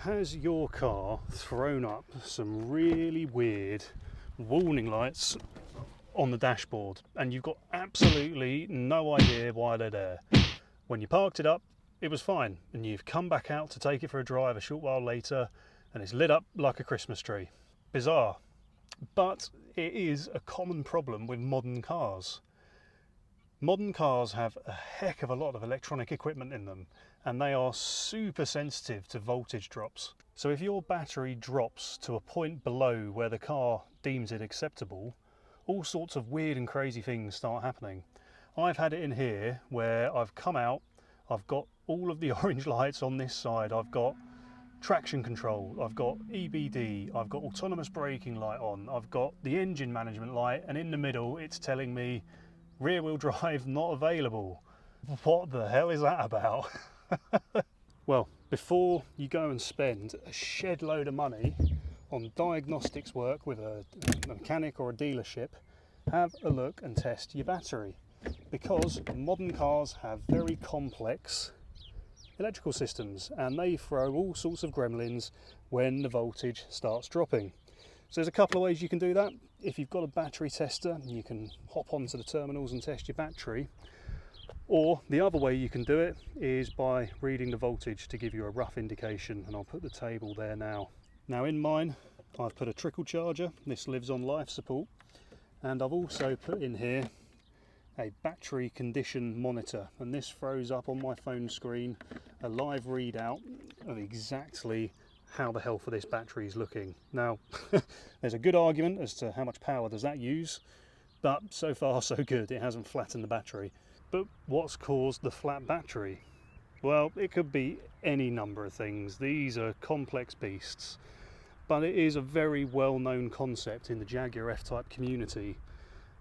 Has your car thrown up some really weird warning lights on the dashboard and you've got absolutely no idea why they're there? When you parked it up, it was fine, and you've come back out to take it for a drive a short while later and it's lit up like a Christmas tree. Bizarre, but it is a common problem with modern cars. Modern cars have a heck of a lot of electronic equipment in them, and they are super sensitive to voltage drops. So if your battery drops to a point below where the car deems it acceptable, all sorts of weird and crazy things start happening. I've had it in here where I've come out, I've got all of the orange lights on this side, I've got traction control, I've got EBD, I've got autonomous braking light on, I've got the engine management light, and in the middle it's telling me rear wheel drive not available. What the hell is that about? Well, before you go and spend a shed load of money on diagnostics work with a mechanic or a dealership, have a look and test your battery, because modern cars have very complex electrical systems and they throw all sorts of gremlins when the voltage starts dropping. So there's a couple of ways you can do that. If you've got a battery tester, you can hop onto the terminals and test your battery. Or the other way you can do it is by reading the voltage to give you a rough indication, and I'll put the table there now. Now in mine, I've put a trickle charger. This lives on life support, and I've also put in here a battery condition monitor, and this throws up on my phone screen a live readout of exactly how the health of this battery is looking. Now there's a good argument as to how much power does that use, but so far so good, it hasn't flattened the battery. But what's caused the flat battery? Well, it could be any number of things. These are complex beasts, but it is a very well-known concept in the Jaguar F Type community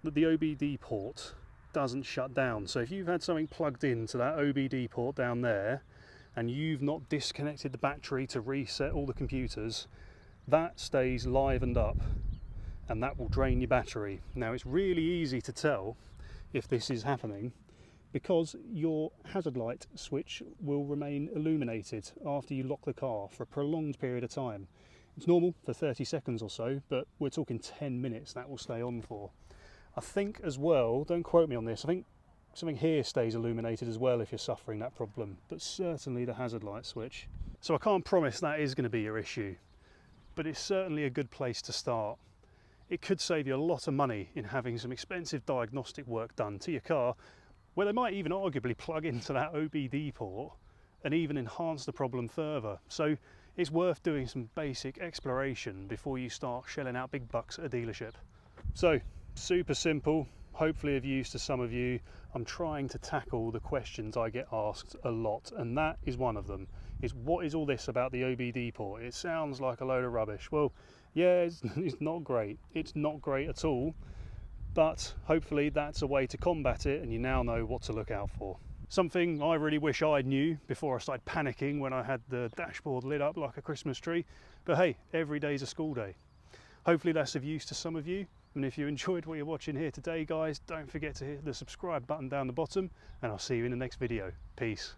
that the OBD port doesn't shut down. So if you've had something plugged into that OBD port down there and you've not disconnected the battery to reset all the computers, that stays livened up and that will drain your battery. Now it's really easy to tell if this is happening because your hazard light switch will remain illuminated after you lock the car for a prolonged period of time. It's normal for 30 seconds or so, but we're talking 10 minutes that will stay on for. I think as well, don't quote me on this, I think something here stays illuminated as well if you're suffering that problem, but certainly the hazard light switch. So I can't promise that is going to be your issue, but it's certainly a good place to start. It could save you a lot of money in having some expensive diagnostic work done to your car, where they might even arguably plug into that OBD port and even enhance the problem further. So it's worth doing some basic exploration before you start shelling out big bucks at a dealership. So super simple, hopefully of use to some of you. I'm trying to tackle the questions I get asked a lot, and that is one of them, is what is all this about the OBD port? It sounds like a load of rubbish. Well, yeah, it's not great. It's not great at all, but hopefully that's a way to combat it and you now know what to look out for. Something I really wish I knew before I started panicking when I had the dashboard lit up like a Christmas tree, but hey, every day's a school day. Hopefully that's of use to some of you, and if you enjoyed what you're watching here today, guys, don't forget to hit the subscribe button down the bottom, and I'll see you in the next video. Peace.